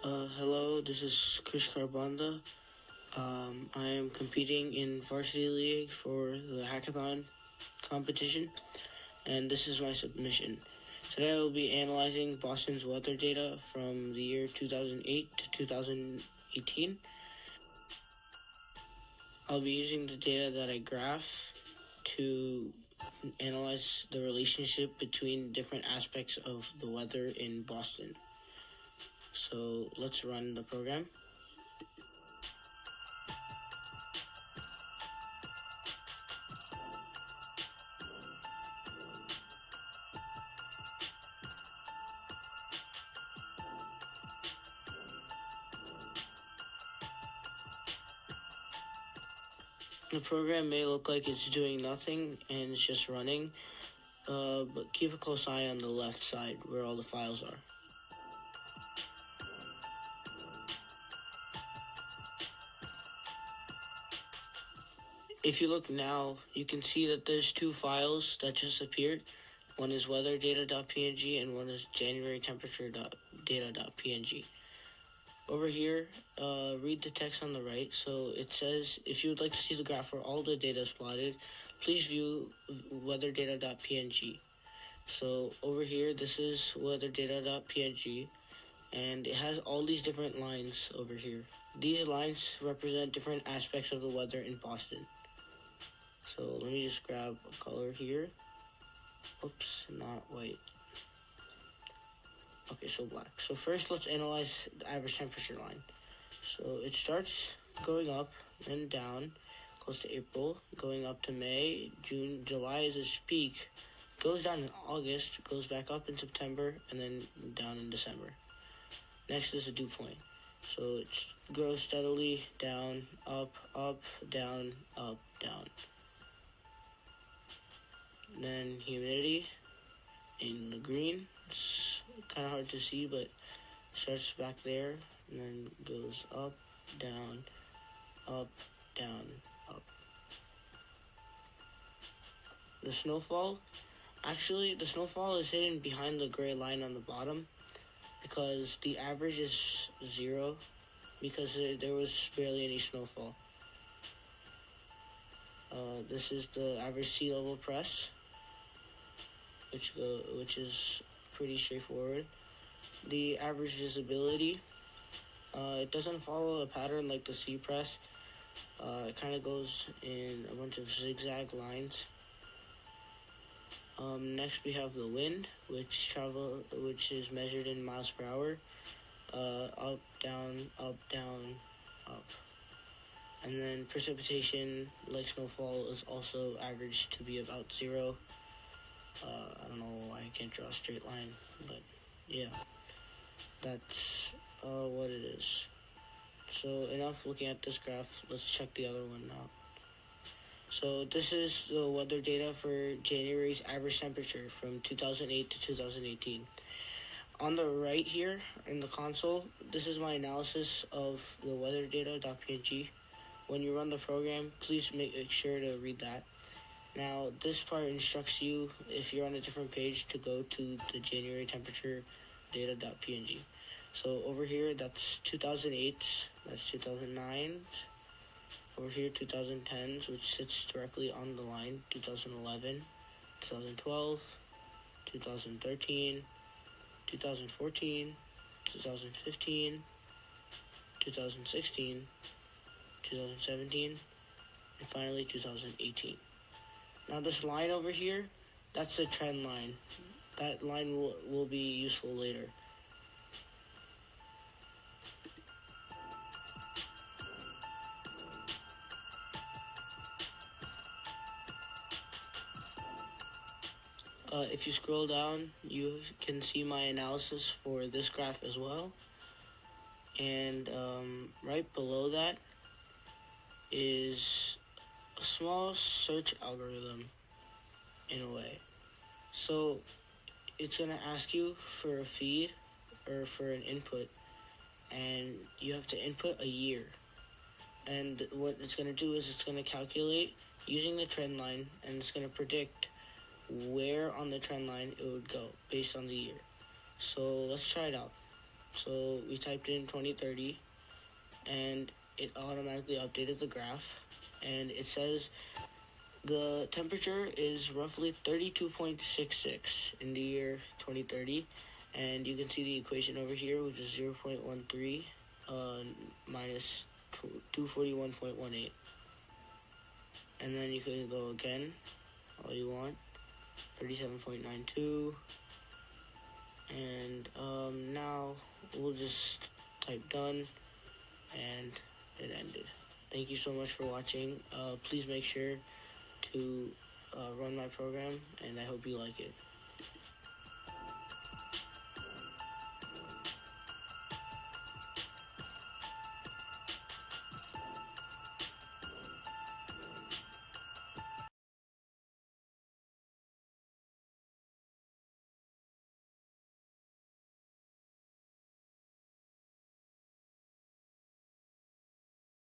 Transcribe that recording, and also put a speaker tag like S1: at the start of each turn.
S1: Hello, this is Krish. I am competing in Varsity League for the Hackathon competition, and this is my submission. Today I will be analyzing Boston's weather data from the year 2008 to 2018. I'll be using the data that I graph to analyze the relationship between different aspects of the weather in Boston. So let's run the program. The program may look like it's doing nothing and it's just running, but keep a close eye on the left side where all the files are. If you look now, you can see that there's two files that just appeared. One is weatherdata.png and one is January temperature.data.png. Over here, read the text on the right. So it says, if you would like to see the graph where all the data is plotted, please view weatherdata.png. So over here, this is weatherdata.png, and it has all these different lines over here. These lines represent different aspects of the weather in Boston. So let me just grab a color here. Oops, not white. Okay, so black. So first, let's analyze the average temperature line. So it starts going up, then down, close to April, going up to May, June, July is its peak, goes down in August, goes back up in September, and then down in December. Next is the dew point. So it grows steadily down, up, down, down. Then humidity in the green. It's kind of hard to see, but starts back there and then goes up, down, up. The snowfall is hidden behind the gray line on the bottom because the average is 0 because there was barely any snowfall. This is the average sea level press, which is pretty straightforward. The average visibility, it doesn't follow a pattern like the sea press. It kind of goes in a bunch of zigzag lines. Next we have the wind, which is measured in miles per hour. Up, down, up. And then precipitation, like snowfall, is also averaged to be about 0. I don't know why I can't draw a straight line, but yeah, that's what it is. So enough looking at this graph, let's check the other one out. So this is the weather data for January's average temperature from 2008 to 2018. On the right here in the console, this is my analysis of the weatherdata.png. When you run the program, please make sure to read that. Now, this part instructs you, if you're on a different page, to go to the January temperature data.png. So over here, that's 2008, that's 2009. Over here, 2010s, which sits directly on the line, 2011, 2012, 2013, 2014, 2015, 2016, 2017, and finally 2018. Now this line over here, that's the trend line. That line will be useful later. If you scroll down, you can see my analysis for this graph as well. And right below that is a small search algorithm in a way. So it's going to ask you for a feed or for an input, and you have to input a year. And what it's going to do is it's going to calculate using the trend line, and it's going to predict where on the trend line it would go based on the year. So let's try it out. So we typed in 2030, and it automatically updated the graph, and it says the temperature is roughly 32.66 in the year 2030, and you can see the equation over here, which is 0.13 minus 241.18. And then you can go again, all you want, 37.92. And now we'll just type done, and it ended. Thank you so much for watching. Please make sure to run my program, and I hope you like it.